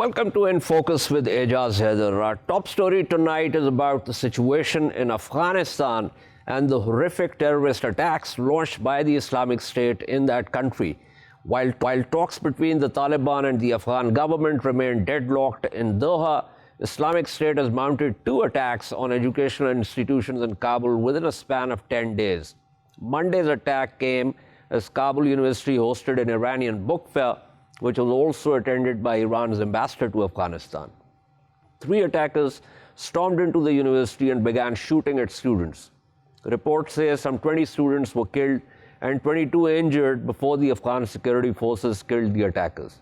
Welcome to In Focus with Ejaz Haider. Our top story tonight is about the situation in Afghanistan and the horrific terrorist attacks launched by the Islamic State in that country. While talks between the Taliban and the Afghan government remain deadlocked in Doha, Islamic State has mounted 2 attacks on educational institutions in Kabul within a span of 10 days. Monday's attack came as Kabul University hosted an Iranian book fair, which was also attended by Iran's ambassador to Afghanistan. 3 attackers stormed into the university and began shooting at students. Reports say some 20 students were killed and 22 injured before the Afghan security forces killed the attackers.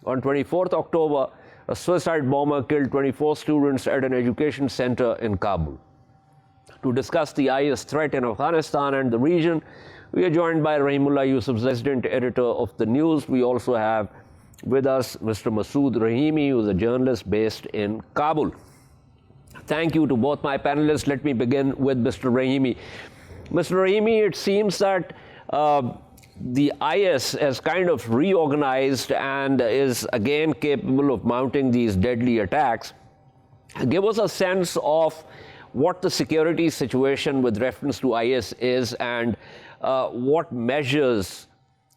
On 24th October, a suicide bomber killed 24 students at an education center in Kabul. To discuss the IS threat in Afghanistan and the region, we are joined by Rahimullah, Yusufzai, resident editor of the News. We also have with us Mr. Masoud Rahimi, who is a journalist based in Kabul. Thank you to both my panelists. Let me begin with Mr. Rahimi. Mr. Rahimi, it seems that the IS has kind of reorganized and is again capable of mounting these deadly attacks. Give us a sense of what the security situation with reference to IS is and what measures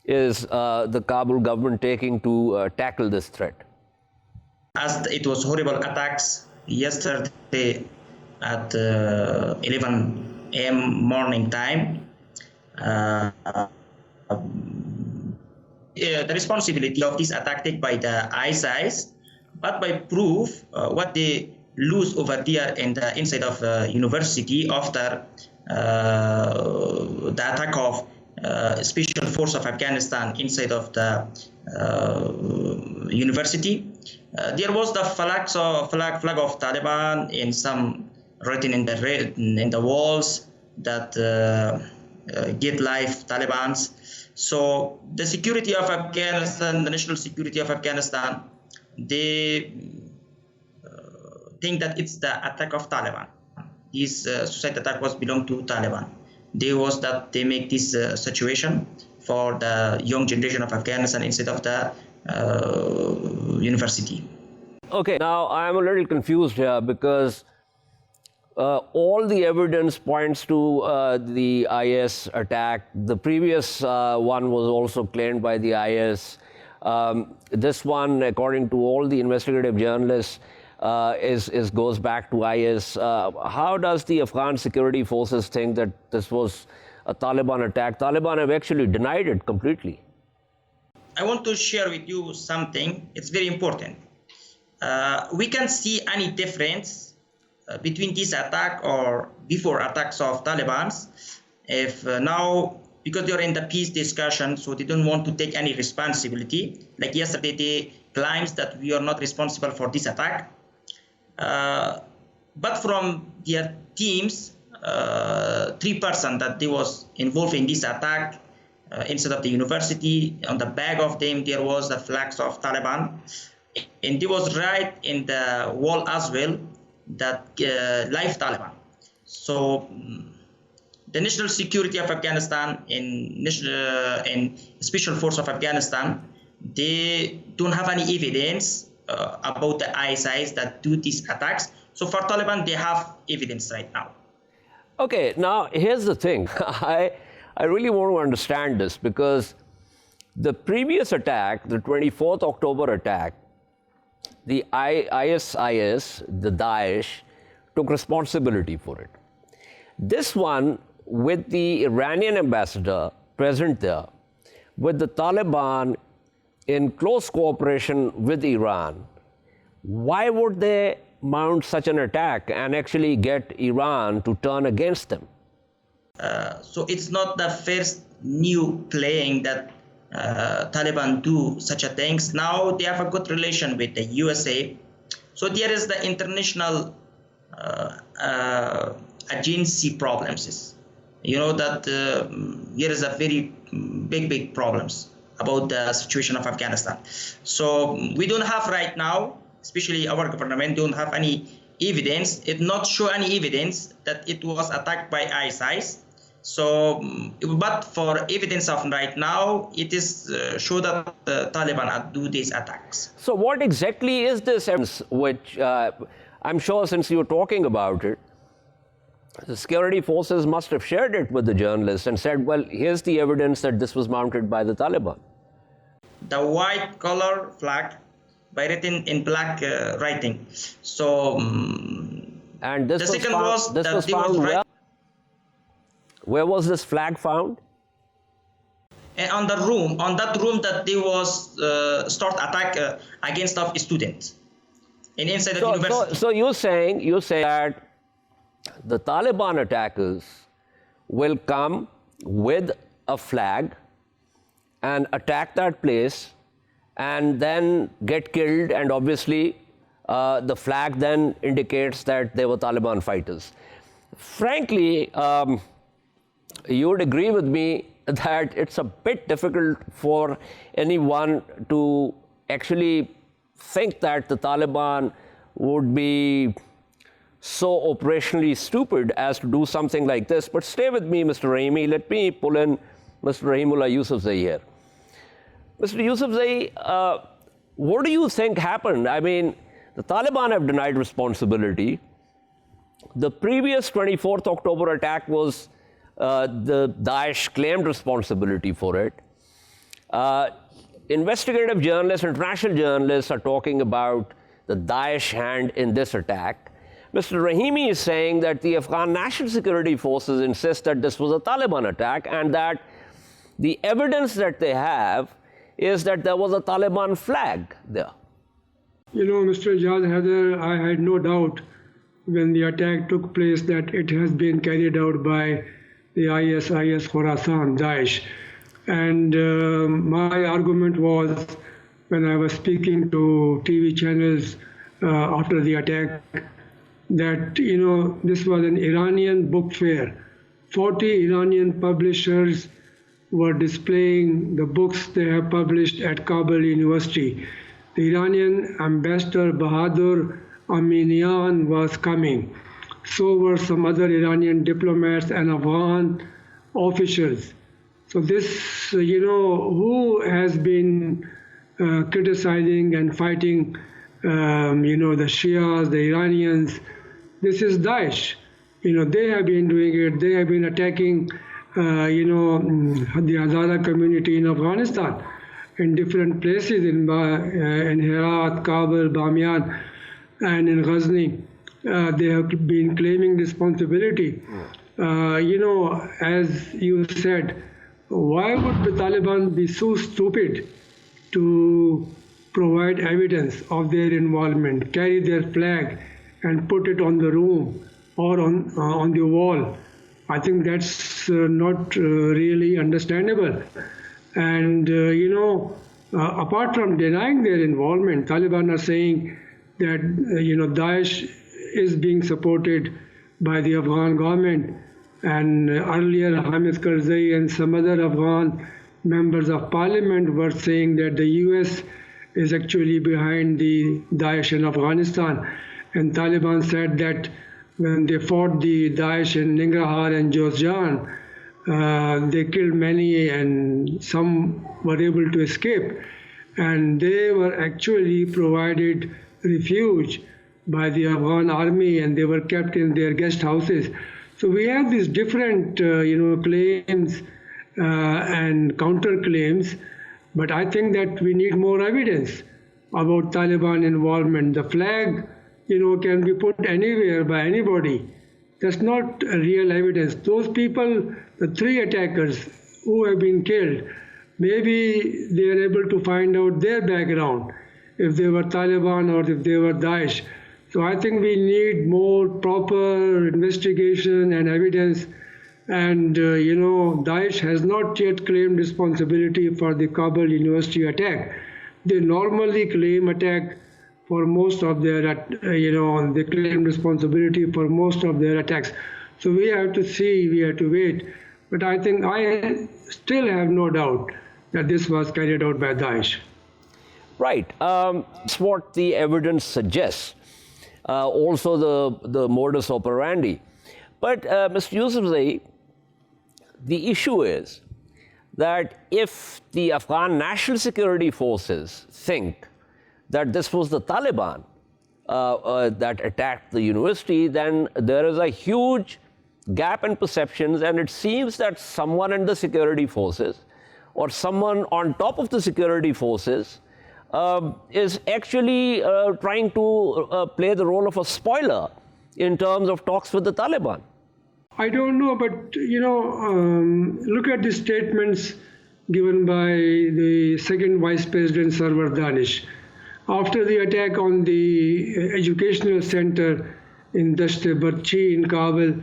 is the Kabul government taking to tackle this threat? As it was horrible attacks yesterday at 11 a.m. morning time, the responsibility of this attack taken by the ISIS, but by proof what they lose over there in the inside of the university after the attack of Special Force of Afghanistan inside of the university. There was the flag of Taliban in some written in the walls that get life Talibans. So the security of Afghanistan, the national security of Afghanistan, they think that it's the attack of Taliban. This suicide attack was belong to Taliban. They make this situation for the young generation of Afghanistan instead of the university. Okay, now I'm a little confused here because all the evidence points to the IS attack. The previous one was also claimed by the IS. This one, according to all the investigative journalists, goes back to IS. How does the Afghan security forces think that this was a Taliban attack? Taliban have actually denied it completely. I want to share with you something. It's very important. We can see any difference between this attack or before attacks of Talibans. If now, because they're in the peace discussion, so they don't want to take any responsibility. Like yesterday, they claims that we are not responsible for this attack. But from their teams, 3 persons that they was involved in this attack inside of the university. On the back of them, there was the flags of Taliban, and they was right in the wall as well that live Taliban. So the national security of Afghanistan and Special Force of Afghanistan, they don't have any evidence about the ISIS that do these attacks. So for Taliban, they have evidence right now. Okay, now here's the thing. I really want to understand this because the previous attack, the 24th October attack, the ISIS, the Daesh, took responsibility for it. This one, with the Iranian ambassador present there, with the Taliban in close cooperation with Iran, why would they mount such an attack and actually get Iran to turn against them? So it's not the first new playing that Taliban do such a things. Now they have a good relation with the USA. So there is the international agency problems. You know that here is a very big problems about the situation of Afghanistan. So we don't have right now, especially our government, don't have any evidence. It not show any evidence that it was attacked by ISIS. So, but for evidence of right now, it is show that the Taliban do these attacks. So what exactly is this evidence, which I'm sure since you're talking about it, the security forces must have shared it with the journalists and said, well, here's the evidence that this was mounted by the Taliban. The white color flag by written in black writing. So, and this the was second found, was this that was they found was where? Where was this flag found? And on that room that they was start attack against of students inside the university. So you say that the Taliban attackers will come with a flag and attack that place and then get killed, and obviously the flag then indicates that they were Taliban fighters. Frankly, you would agree with me that it's a bit difficult for anyone to actually think that the Taliban would be so operationally stupid as to do something like this. But stay with me, Mr. Rahimi. Let me pull in Mr. Rahimullah Yusufzai here. Mr. Yusufzai, what do you think happened? I mean, the Taliban have denied responsibility. The previous 24th October attack was the Daesh claimed responsibility for it. Investigative journalists, international journalists are talking about the Daesh hand in this attack. Mr. Rahimi is saying that the Afghan National Security Forces insist that this was a Taliban attack and that the evidence that they have is that there was a Taliban flag there. You know, Mr. Ejaz Haider, I had no doubt when the attack took place that it has been carried out by the ISIS Khorasan, Daesh. And my argument was, when I was speaking to TV channels after the attack, that, you know, this was an Iranian book fair. 40 Iranian publishers were displaying the books they have published at Kabul University. The Iranian ambassador Bahadur Aminian was coming. So were some other Iranian diplomats and Afghan officials. So this, you know, who has been criticizing and fighting, you know, the Shias, the Iranians? This is Daesh. You know, they have been doing it. They have been attacking, you know, the Hazara community in Afghanistan, in different places, in Herat, Kabul, Bamiyan, and in Ghazni. They have been claiming responsibility. You know, as you said, why would the Taliban be so stupid to provide evidence of their involvement, carry their flag and put it on the room or on the wall? I think that's not really understandable. And, you know, apart from denying their involvement, Taliban are saying that, you know, Daesh is being supported by the Afghan government. And earlier, Hamid Karzai and some other Afghan members of parliament were saying that the US is actually behind the Daesh in Afghanistan. And Taliban said that when they fought the Daesh in Nangarhar and Jozjan, they killed many and some were able to escape. And they were actually provided refuge by the Afghan army and they were kept in their guest houses. So we have these different, you know, claims and counterclaims, but I think that we need more evidence about Taliban involvement. The flag, you know, can be put anywhere by anybody. That's not real evidence. Those people, the 3 attackers who have been killed, maybe they are able to find out their background, if they were Taliban or if they were Daesh. So I think we need more proper investigation and evidence. And, you know, Daesh has not yet claimed responsibility for the Kabul University attack. They normally claim attack for most of their, you know, they claim responsibility for most of their attacks. So we have to see, we have to wait. But I think I still have no doubt that this was carried out by Daesh. Right. That's what the evidence suggests. Also the modus operandi. But Mr. Yusufzai, the issue is that if the Afghan National Security Forces think that this was the Taliban that attacked the university, then there is a huge gap in perceptions, and it seems that someone in the security forces or someone on top of the security forces is actually trying to play the role of a spoiler in terms of talks with the Taliban. I don't know, but look at the statements given by the second Vice President Sarwar Danish. After the attack on the educational center in Dasht-e-Barchi in Kabul,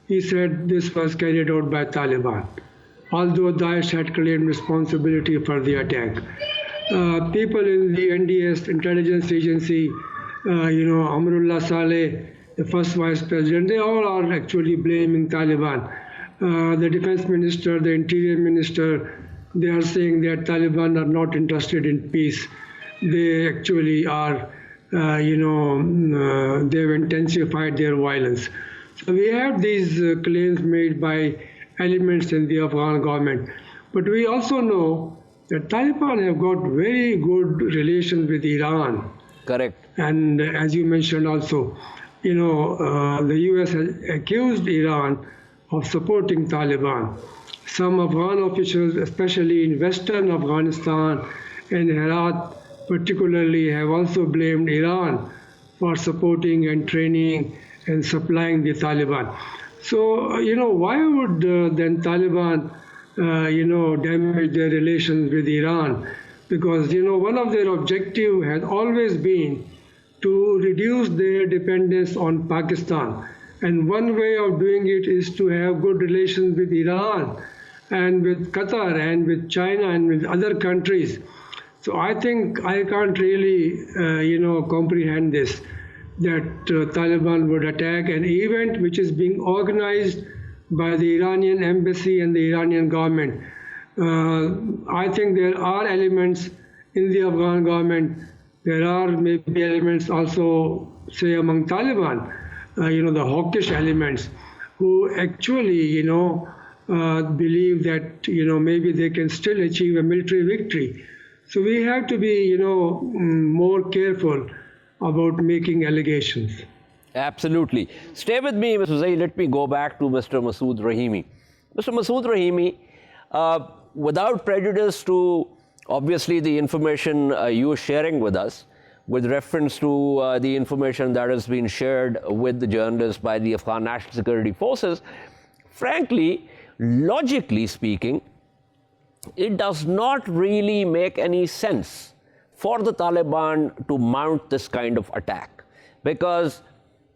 he said this was carried out by Taliban, although Daesh had claimed responsibility for the attack. People in the NDS intelligence agency, Amrullah Saleh, the first vice president, they all are actually blaming Taliban. The defense minister, the interior minister, they are saying that Taliban are not interested in peace. They actually are, they've intensified their violence. So we have these claims made by elements in the Afghan government. But we also know that Taliban have got very good relations with Iran. Correct. And as you mentioned also, the US has accused Iran of supporting Taliban. Some Afghan officials, especially in western Afghanistan and Herat particularly, have also blamed Iran for supporting and training and supplying the Taliban. So, why would then Taliban, damage their relations with Iran? Because, one of their objectives has always been to reduce their dependence on Pakistan. And one way of doing it is to have good relations with Iran and with Qatar and with China and with other countries. So I think I can't really, comprehend this, that Taliban would attack an event which is being organized by the Iranian embassy and the Iranian government. I think there are elements in the Afghan government. There are maybe elements also, say, among Taliban, the hawkish elements, who actually, believe that, maybe they can still achieve a military victory. So we have to be, more careful about making allegations. Absolutely. Stay with me, Mr. Zai. Let me go back to Mr. Masoud Rahimi. Mr. Masoud Rahimi, without prejudice to obviously the information you are sharing with us, with reference to the information that has been shared with the journalists by the Afghan National Security Forces, frankly, logically speaking, it does not really make any sense for the Taliban to mount this kind of attack, because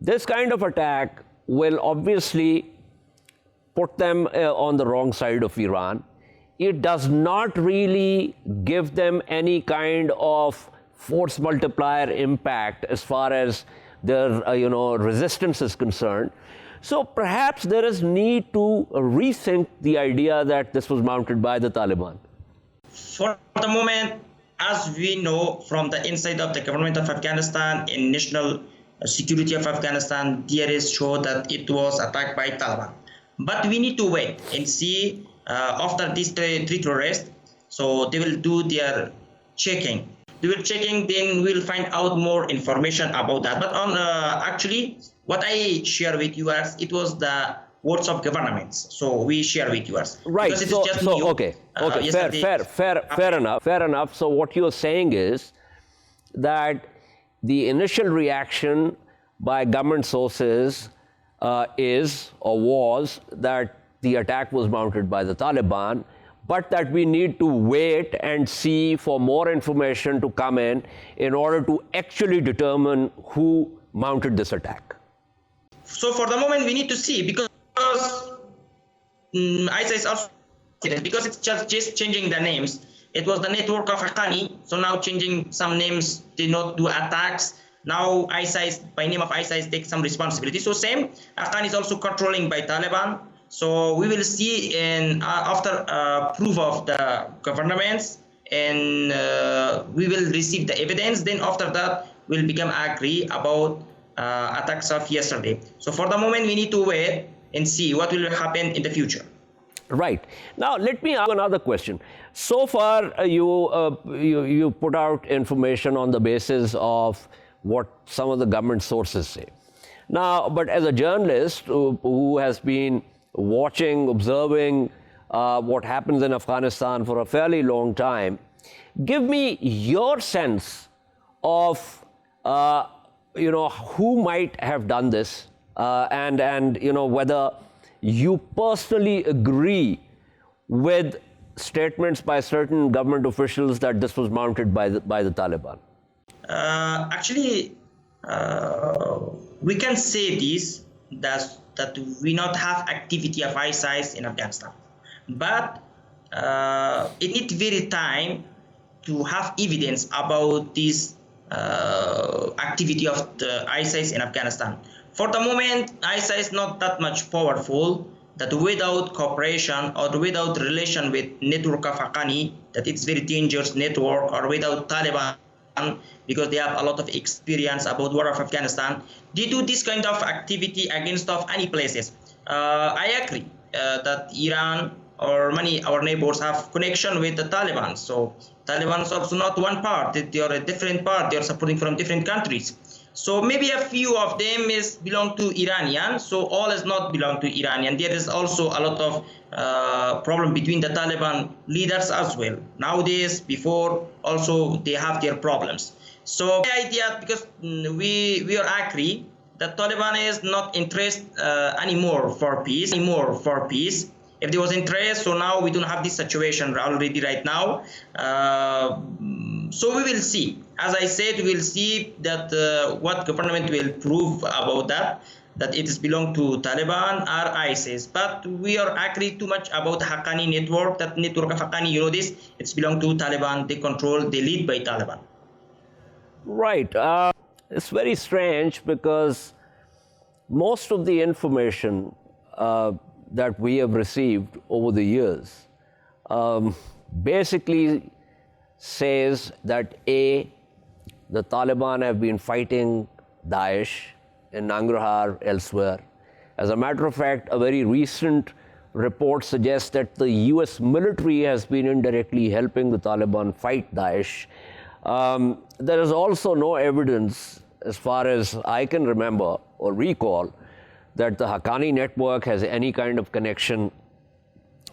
this kind of attack will obviously put them on the wrong side of Iran. It does not really give them any kind of force multiplier impact as far as their resistance is concerned. So perhaps there is need to rethink the idea that this was mounted by the Taliban. For the moment, as we know from the inside of the government of Afghanistan and national security of Afghanistan, there is show that it was attacked by Taliban. But we need to wait and see after these three terrorists. So they will do their checking. Then we'll find out more information about that. But on actually, what I share with you it was the words of governments. So we share with you. Right. Okay. Fair enough. So what you're saying is that the initial reaction by government sources is or was that the attack was mounted by the Taliban, but that we need to wait and see for more information to come in order to actually determine who mounted this attack. So for the moment, we need to see, because ISIS is also, because it's just changing the names. It was the network of Haqqani, so now changing some names, did not do attacks. Now ISIS, by name of ISIS, takes some responsibility. So same, Haqqani is also controlling by Taliban. So we will see after proof of the governments, and we will receive the evidence. Then after that, we'll become agree about attacks of yesterday. So for the moment, we need to wait and see what will happen in the future. Right. Now, let me ask another question. So far, you put out information on the basis of what some of the government sources say. Now, but as a journalist who has been watching, observing what happens in Afghanistan for a fairly long time, give me your sense of who might have done this, and whether you personally agree with statements by certain government officials that this was mounted by the Taliban. Actually, we can say this, that we not have activity of ISIS in Afghanistan, but it needs very time to have evidence about this activity of the ISIS in Afghanistan. For the moment, ISIS is not that much powerful, that without cooperation or without relation with network of Haqqani, that it's very dangerous network, or without Taliban, because they have a lot of experience about war of Afghanistan, they do this kind of activity against of any places. I agree that Iran or many our neighbors have connection with the Taliban. So Taliban is also not one part; they are a different part. They are supporting from different countries. So maybe a few of them belong to Iranian. So all is not belong to Iranian. There is also a lot of problem between the Taliban leaders as well. Nowadays, before also they have their problems. So the idea, because we are agree that Taliban is not interested anymore for peace. If there was interest, so now we don't have this situation already right now. So we will see. As I said, we will see that what government will prove about that it is belong to Taliban or ISIS. But we are agree too much about Haqqani network, that network of Haqqani, this, it's belong to Taliban, they control, they lead by Taliban. Right. It's very strange because most of the information that we have received over the years basically says that the Taliban have been fighting Daesh in Nangarhar, elsewhere. As a matter of fact, a very recent report suggests that the US military has been indirectly helping the Taliban fight Daesh. There is also no evidence, as far as I can remember or recall, that the Haqqani network has any kind of connection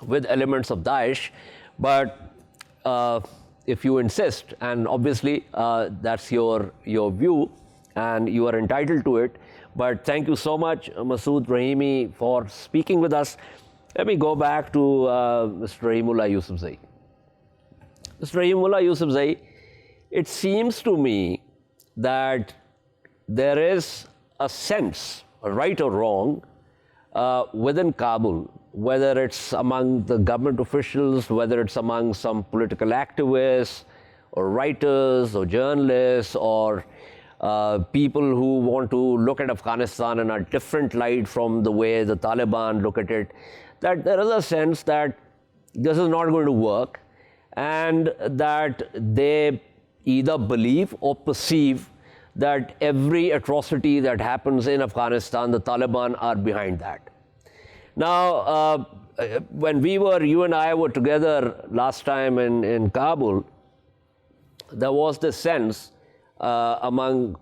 with elements of Daesh. But if you insist, and obviously that's your view and you are entitled to it, but thank you so much, Masoud, Rahimi, for speaking with us. Let me go back to Mr. Rahimullah Yusufzai. Mr. Rahimullah Yusufzai, it seems to me that there is a sense, right or wrong, within Kabul, whether it's among the government officials, whether it's among some political activists or writers or journalists or people who want to look at Afghanistan in a different light from the way the Taliban look at it, that there is a sense that this is not going to work, and that they either believe or perceive that every atrocity that happens in Afghanistan, the Taliban are behind that. Now, when you and I were together last time in Kabul, there was this sense among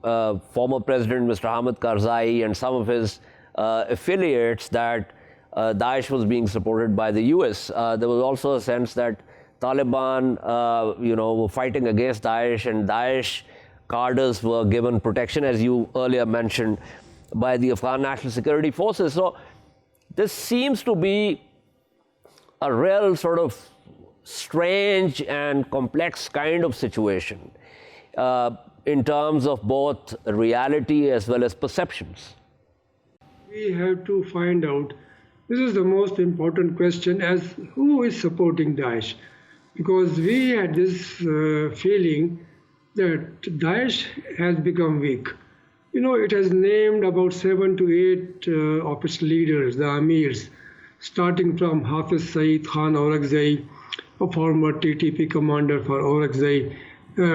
former President Mr. Hamid Karzai and some of his affiliates that Daesh was being supported by the US. There was also a sense that Taliban, were fighting against Daesh, and Daesh cadres were given protection, as you earlier mentioned, by the Afghan National Security Forces. So this seems to be a real sort of strange and complex kind of situation in terms of both reality as well as perceptions. We have to find out, this is the most important question, as who is supporting Daesh? Because we had this feeling that Daesh has become weak. It has named about 7 to 8 of its leaders, the amirs, starting from Hafiz Saeed Khan Aurangzai, a former TTP commander for Aurangzai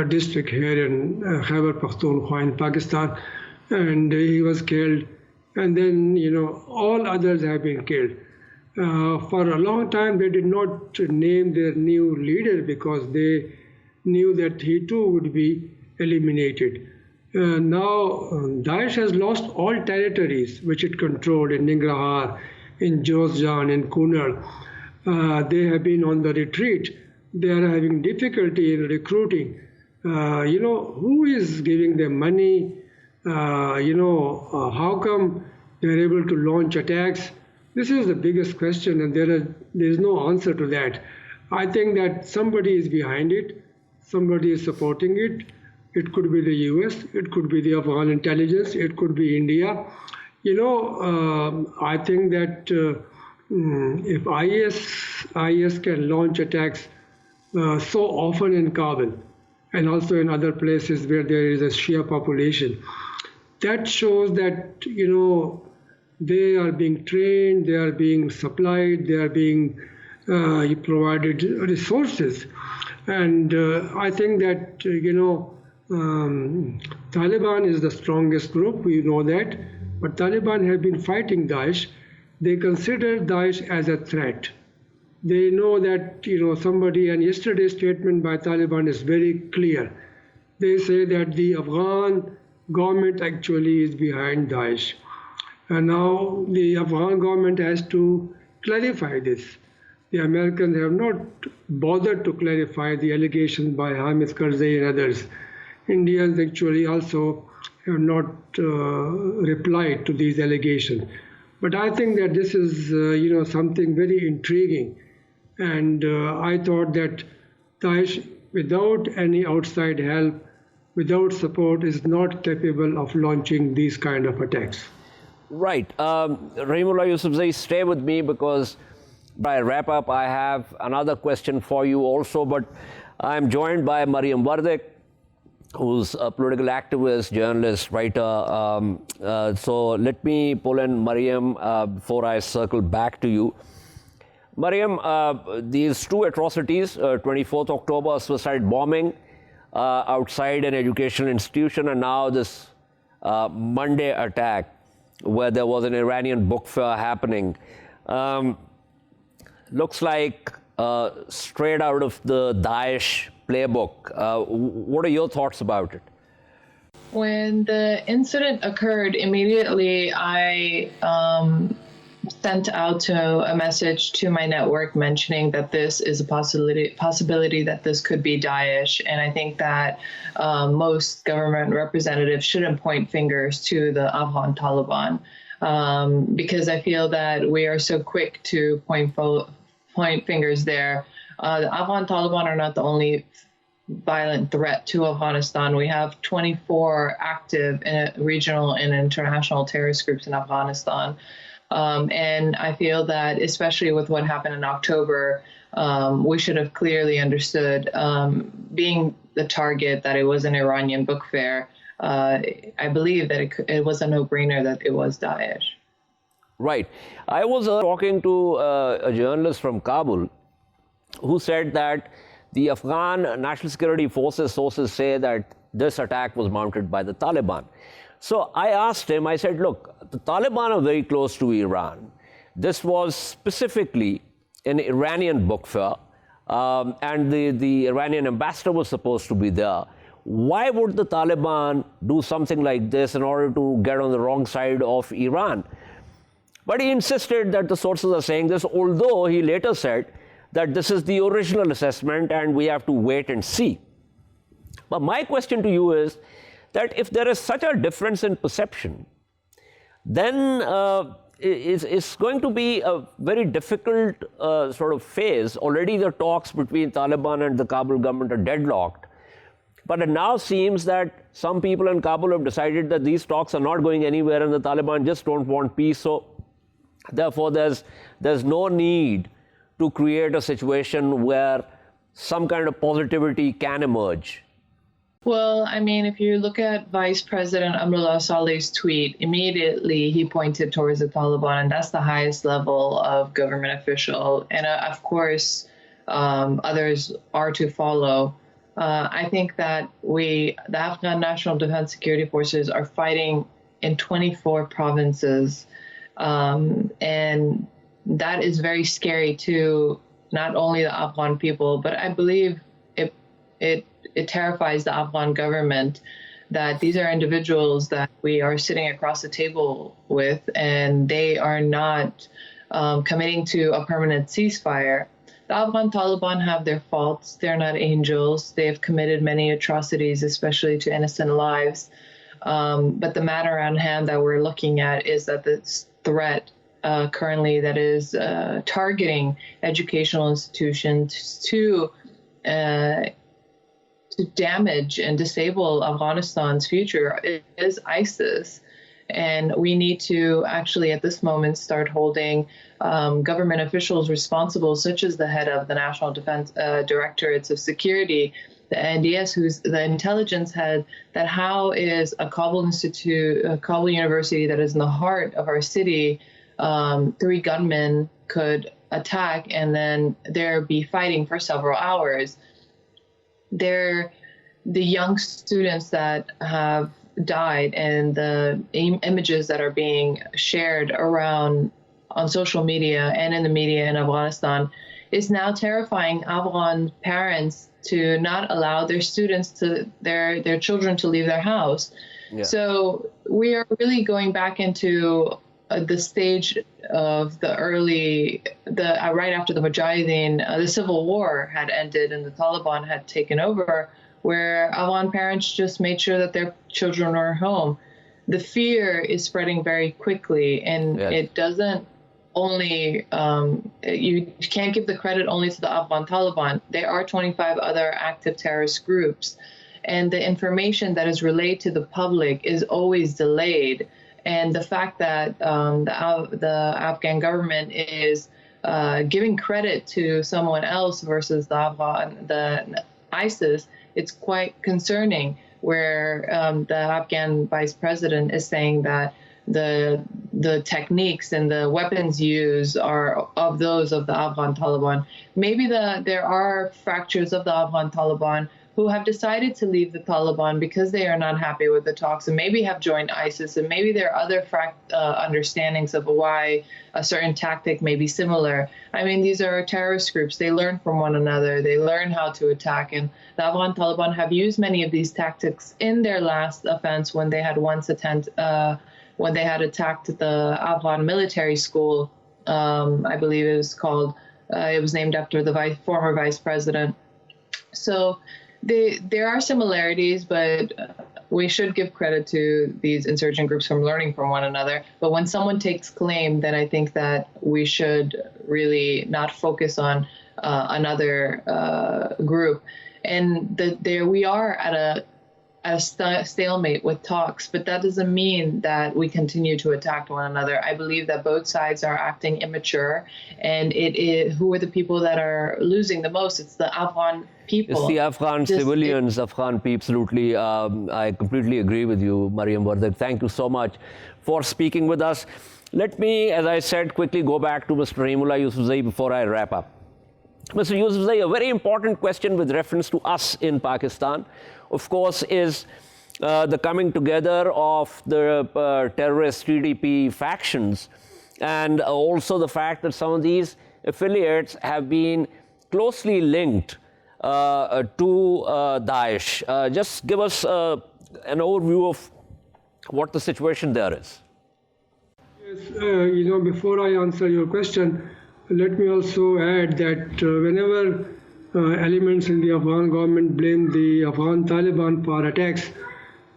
district here in Khyber Pakhtunkhwa in Pakistan, and he was killed. And then, all others have been killed. For a long time, they did not name their new leader because they knew that he too would be eliminated. Now, Daesh has lost all territories which it controlled in Nangarhar, in Jozjan, in Kunar. They have been on the retreat. They are having difficulty in recruiting. Who is giving them money? How come they're able to launch attacks? This is the biggest question, and there is no answer to that. I think that somebody is behind it. Somebody is supporting it. It could be the US, it could be the Afghan intelligence, it could be India. I think that if IS can launch attacks so often in Kabul and also in other places where there is a Shia population, that shows that, they are being trained, they are being supplied, they are being provided resources. And I think that, Taliban is the strongest group, we know that, but Taliban have been fighting Daesh. They consider Daesh as a threat. They know that, and yesterday's statement by Taliban is very clear. They say that the Afghan government actually is behind Daesh. And now the Afghan government has to clarify this. The Americans have not bothered to clarify the allegations by Hamid Karzai and others. Indians actually also have not replied to these allegations. But I think that this is, something very intriguing. And I thought that Daesh, without any outside help, without support, is not capable of launching these kind of attacks. Right. Rahimullah, Yusufzai, stay with me because by wrap up, I have another question for you also. But I'm joined by Maryam Wardak, who's a political activist, journalist, writer. So let me pull in Maryam before I circle back to you. Maryam, these two atrocities, 24th October suicide bombing outside an educational institution, and now this Monday attack where there was an Iranian book fair happening. Looks like straight out of the Daesh playbook. What are your thoughts about it? When the incident occurred, immediately I sent out a message to my network mentioning that this is a possibility that this could be Daesh. And I think that most government representatives shouldn't point fingers to the Afghan Taliban because I feel that we are so quick to point fingers there. The Afghan Taliban are not the only violent threat to Afghanistan. We have 24 active regional and international terrorist groups in Afghanistan. And I feel that, especially with what happened in October, we should have clearly understood, being the target, that it was an Iranian book fair. I believe that it was a no-brainer that it was Daesh. Right. I was talking to a journalist from Kabul who said that the Afghan National Security Forces sources say that this attack was mounted by the Taliban. So I asked him, I said, look, the Taliban are very close to Iran. This was specifically an Iranian book fair, and the Iranian ambassador was supposed to be there. Why would the Taliban do something like this in order to get on the wrong side of Iran? But he insisted that the sources are saying this, although he later said that this is the original assessment and we have to wait and see. But my question to you is that if there is such a difference in perception, then it's going to be a very difficult sort of phase. Already the talks between Taliban and the Kabul government are deadlocked. But it now seems that some people in Kabul have decided that these talks are not going anywhere and the Taliban just don't want peace. So therefore, there's no need to create a situation where some kind of positivity can emerge. Well, I mean, if you look at Vice President Amrullah Saleh's tweet, immediately he pointed towards the Taliban, and that's the highest level of government official. And of course, others are to follow. I think that the Afghan National Defense Security Forces are fighting in 24 provinces. And that is very scary to not only the Afghan people, but I believe it terrifies the Afghan government that these are individuals that we are sitting across the table with, and they are not committing to a permanent ceasefire. The Afghan Taliban have their faults. They're not angels. They've committed many atrocities, especially to innocent lives. But the matter on hand that we're looking at is that this threat currently that is targeting educational institutions to damage and disable Afghanistan's future is ISIS. And we need to actually at this moment start holding government officials responsible, such as the head of the National Defense Directorates of Security, the NDS, who's the intelligence head, that how is a Kabul University that is in the heart of our city, 3 gunmen could attack and then there be fighting for several hours. The young students that have died and the images that are being shared around on social media and in the media in Afghanistan is now terrifying Afghan parents to not allow their students to their children to leave their house. Yeah. So we are really going back into the stage of right after the Mujahideen, the civil war had ended and the Taliban had taken over, where Afghan parents just made sure that their children were home. The fear is spreading very quickly, and it doesn't only, you can't give the credit only to the Afghan Taliban. There are 25 other active terrorist groups, and the information that is relayed to the public is always delayed. And the fact that the Afghan government is giving credit to someone else versus the ISIS, it's quite concerning, where the Afghan vice president is saying that the techniques and the weapons used are of those of the Afghan Taliban. Maybe there are fractures of the Afghan Taliban who have decided to leave the Taliban because they are not happy with the talks and maybe have joined ISIS, and maybe there are other understandings of why a certain tactic may be similar. I mean, these are terrorist groups. They learn from one another. They learn how to attack, and the Afghan Taliban have used many of these tactics in their last offense when they had when they had attacked the Afghan military school. I believe it was called, it was named after the former vice president. So there are similarities, but we should give credit to these insurgent groups from learning from one another. But when someone takes claim, then I think that we should really not focus on another group. And there we are at a stalemate with talks, but that doesn't mean that we continue to attack one another. I believe that both sides are acting immature, and who are the people that are losing the most? It's the Afghan people. It's the Afghan civilians, Afghan people. Absolutely. I completely agree with you, Maryam Wardak. Thank you so much for speaking with us. Let me, as I said, quickly go back to Mr. Rahimullah Yusufzai before I wrap up. Mr. Yusufzai, a very important question with reference to us in Pakistan, of course, is the coming together of the terrorist TDP factions, and also the fact that some of these affiliates have been closely linked to Daesh. Just give us an overview of what the situation there is. Yes, before I answer your question, let me also add that whenever elements in the Afghan government blame the Afghan Taliban for attacks,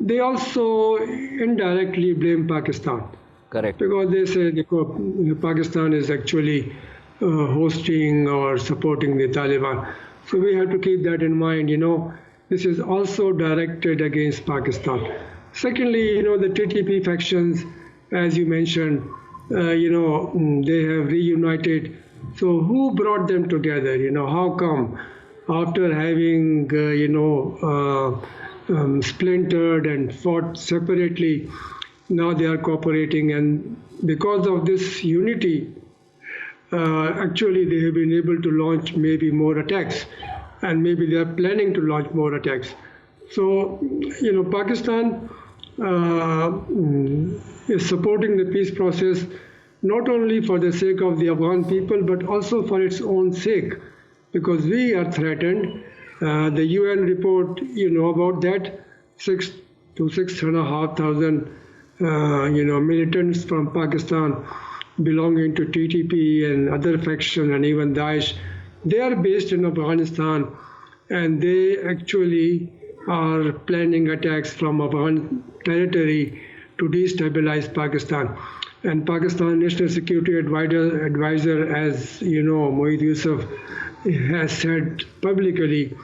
they also indirectly blame Pakistan. Correct. Because they say Pakistan is actually hosting or supporting the Taliban. So we have to keep that in mind. This is also directed against Pakistan. Secondly, the TTP factions, as you mentioned, they have reunited. So who brought them together? How come after having, splintered and fought separately, now they are cooperating, and because of this unity, actually they have been able to launch maybe more attacks, and maybe they are planning to launch more attacks. So, Pakistan is supporting the peace process not only for the sake of the Afghan people, but also for its own sake, because we are threatened. The UN report, you know about that, 6 to 6,500, militants from Pakistan belonging to TTP and other factions and even Daesh. They are based in Afghanistan, and they actually are planning attacks from Afghan territory to destabilize Pakistan. And Pakistan National Security Advisor, as you know, Moeed Yusuf, has said publicly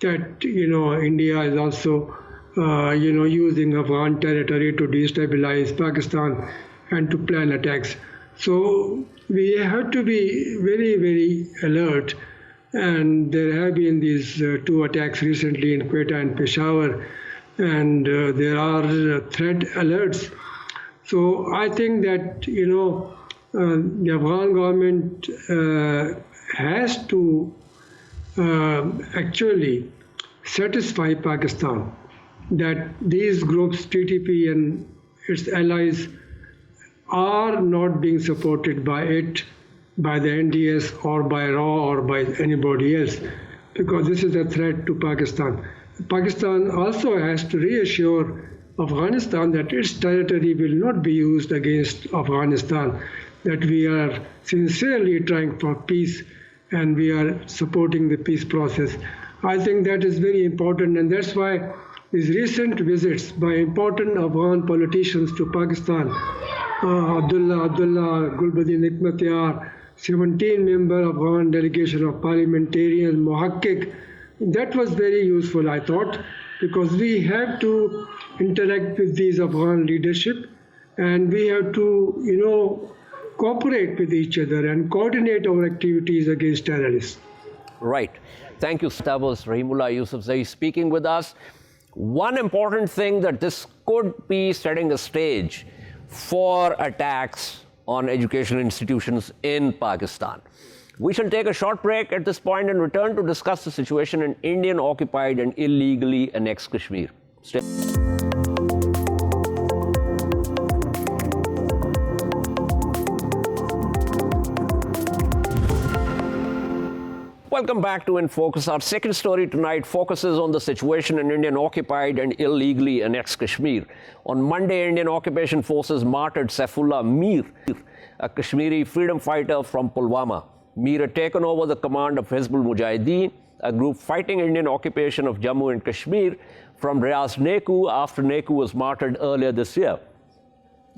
that India is also using Afghan territory to destabilize Pakistan and to plan attacks. So we have to be very, very alert. And there have been these 2 attacks recently in Quetta and Peshawar, and there are threat alerts. So I think that the Afghan government has to actually satisfy Pakistan that these groups, TTP and its allies, are not being supported by it, by the NDS or by RAW or by anybody else, because this is a threat to Pakistan. Pakistan also has to reassure Afghanistan that its territory will not be used against Afghanistan, that we are sincerely trying for peace and we are supporting the peace process. I think that is very important, and that's why these recent visits by important Afghan politicians to Pakistan, Abdullah, Gulbuddin Hikmatyar, 17-member Afghan delegation of parliamentarians, Muhakkik, that was very useful, I thought, because we have to interact with these Afghan leadership, and we have to, cooperate with each other and coordinate our activities against terrorists. Right. Thank you. That was Rahimullah Yusufzai speaking with us. One important thing that this could be setting a stage for attacks on educational institutions in Pakistan. We shall take a short break at this point and return to discuss the situation in Indian-occupied and illegally annexed Kashmir. Stay. Welcome back to In Focus. Our second story tonight focuses on the situation in Indian-occupied and illegally annexed Kashmir. On Monday, Indian occupation forces martyred Saifullah Mir, a Kashmiri freedom fighter from Pulwama. Mir had taken over the command of Hizbul Mujahideen, a group fighting Indian occupation of Jammu and Kashmir, from Riaz Neku after Neku was martyred earlier this year.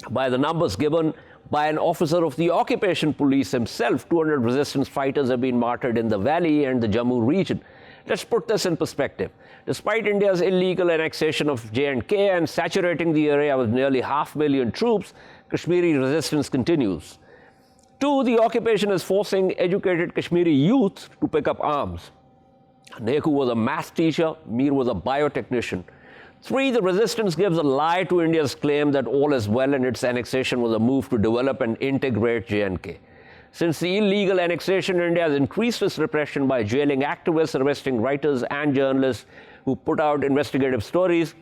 By the numbers given by an officer of the occupation police himself, 200 resistance fighters have been martyred in the valley and the Jammu region. Let's put this in perspective. Despite India's illegal annexation of J&K and saturating the area with nearly 500,000 troops, Kashmiri resistance continues. 2, the occupation is forcing educated Kashmiri youth to pick up arms. Neku was a math teacher, Mir was a biotechnician. 3, the resistance gives a lie to India's claim that all is well and its annexation was a move to develop and integrate J&K. Since the illegal annexation, India has increased its repression by jailing activists, arresting writers and journalists who put out investigative stories,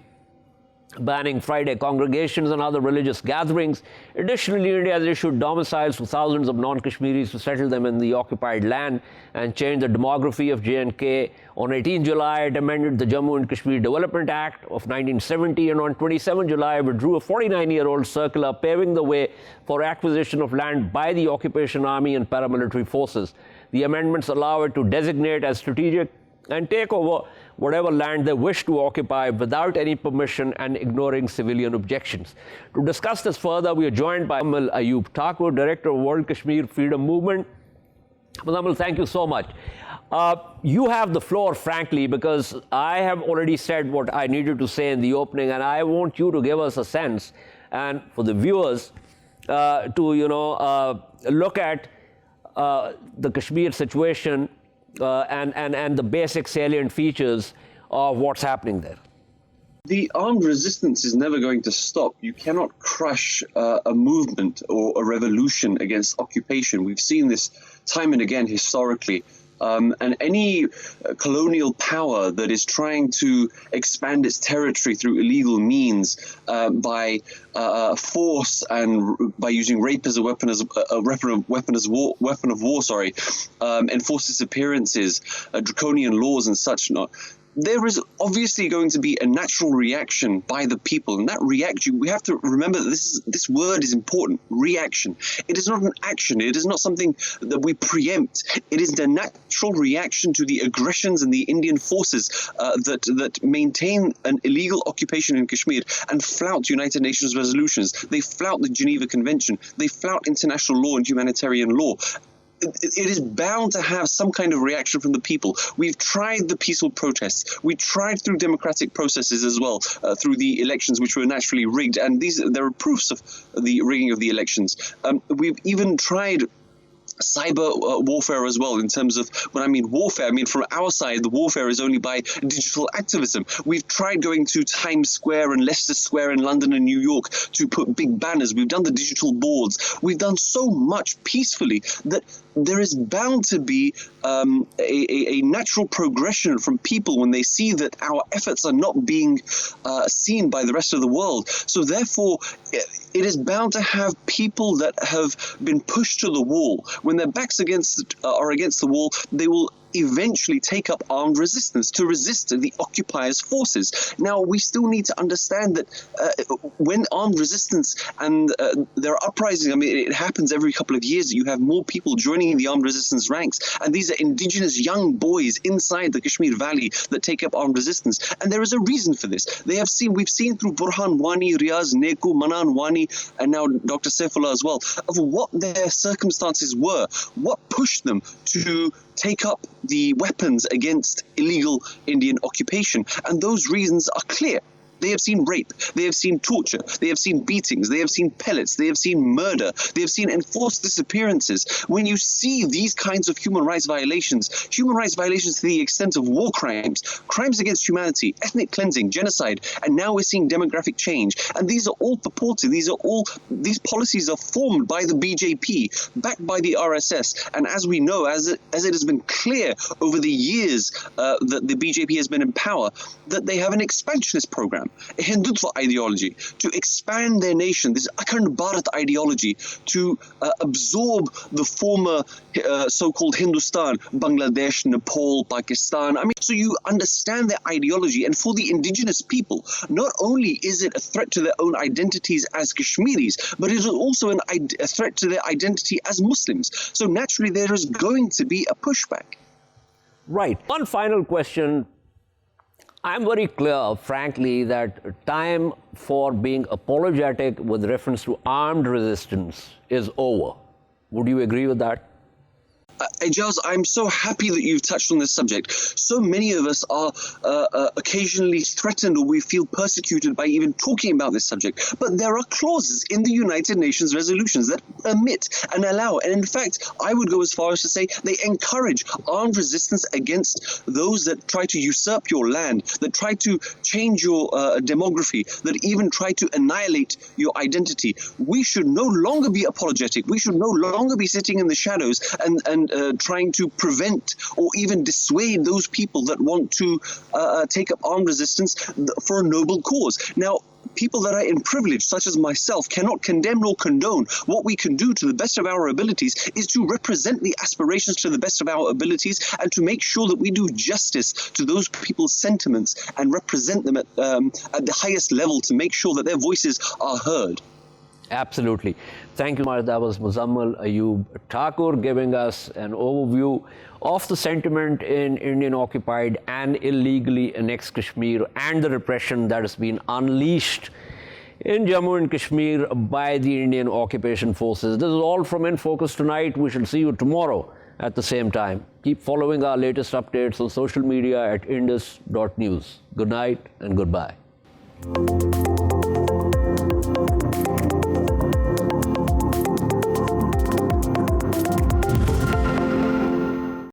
banning Friday congregations and other religious gatherings. Additionally, India has issued domiciles for thousands of non-Kashmiris to settle them in the occupied land and change the demography of J&K. On 18 July, it amended the Jammu and Kashmir Development Act of 1970, and on 27 July, withdrew a 49-year-old circular paving the way for acquisition of land by the occupation army and paramilitary forces. The amendments allow it to designate as strategic and take over whatever land they wish to occupy without any permission and ignoring civilian objections. To discuss this further, we are joined by Muzzammil Thakkur, Director of World Kashmir Freedom Movement. Muzzammil, thank you so much. You have the floor, frankly, because I have already said what I needed to say in the opening, and I want you to give us a sense, and for the viewers, to look at the Kashmir situation and the basic salient features of what's happening there. The armed resistance is never going to stop. You cannot crush a movement or a revolution against occupation. We've seen this time and again historically. And any colonial power that is trying to expand its territory through illegal means by force and by using rape as a weapon of war, enforced disappearances, draconian laws and such not. There is obviously going to be a natural reaction by the people, and that reaction, we have to remember that this word is important, reaction. It is not an action. It is not something that we preempt. It is the natural reaction to the aggressions and the Indian forces that maintain an illegal occupation in Kashmir and flout United Nations resolutions. They flout the Geneva Convention. They flout international law and humanitarian law. It is bound to have some kind of reaction from the people. We've tried the peaceful protests. We tried through democratic processes as well, through the elections, which were naturally rigged. And there are proofs of the rigging of the elections. We've even tried cyber warfare as well. In terms of, when I mean warfare, I mean from our side, the warfare is only by digital activism. We've tried going to Times Square and Leicester Square in London and New York to put big banners. We've done the digital boards. We've done so much peacefully that there is bound to be a natural progression from people when they see that our efforts are not being seen by the rest of the world. So therefore, it is bound to have people that have been pushed to the wall. When their backs are against the wall, they will eventually take up armed resistance to resist the occupiers' forces. Now, we still need to understand that when armed resistance and there are uprisings, I mean, it happens every couple of years that you have more people joining the armed resistance ranks, and these are indigenous young boys inside the Kashmir Valley that take up armed resistance. And there is a reason for this. We've seen through Burhan Wani, Riaz Neku, Manan Wani, and now Dr. Saifullah as well, of what their circumstances were, what pushed them to take up the weapons against illegal Indian occupation. And those reasons are clear. They have seen rape, they have seen torture, they have seen beatings, they have seen pellets, they have seen murder, they have seen enforced disappearances. When you see these kinds of human rights violations to the extent of war crimes, crimes against humanity, ethnic cleansing, genocide, and now we're seeing demographic change. And these are all purported, these policies are formed by the BJP, backed by the RSS. And as we know, as it has been clear over the years that the BJP has been in power, that they have an expansionist program, a Hindutva ideology, to expand their nation, this Akhand Bharat ideology, to absorb the former so-called Hindustan, Bangladesh, Nepal, Pakistan. I mean, so you understand their ideology. And for the indigenous people, not only is it a threat to their own identities as Kashmiris, but it is also a threat to their identity as Muslims. So naturally, there is going to be a pushback. Right. One final question. I'm very clear, frankly, that time for being apologetic with reference to armed resistance is over. Would you agree with that? Ejaz, I'm so happy that you've touched on this subject. So many of us are occasionally threatened, or we feel persecuted by even talking about this subject. But there are clauses in the United Nations resolutions that permit and allow, and in fact, I would go as far as to say they encourage armed resistance against those that try to usurp your land, that try to change your demography, that even try to annihilate your identity. We should no longer be apologetic. We should no longer be sitting in the shadows and trying to prevent or even dissuade those people that want to take up armed resistance for a noble cause. Now, people that are in privilege, such as myself, cannot condemn nor condone. What we can do to the best of our abilities is to represent the aspirations to the best of our abilities and to make sure that we do justice to those people's sentiments and represent them at the highest level to make sure that their voices are heard. Absolutely. Thank you, Mark. That was Muzzammil Ayub Thakkur giving us an overview of the sentiment in Indian-occupied and illegally annexed Kashmir and the repression that has been unleashed in Jammu and Kashmir by the Indian occupation forces. This is all from In Focus tonight. We shall see you tomorrow at the same time. Keep following our latest updates on social media at indus.news. Good night and goodbye.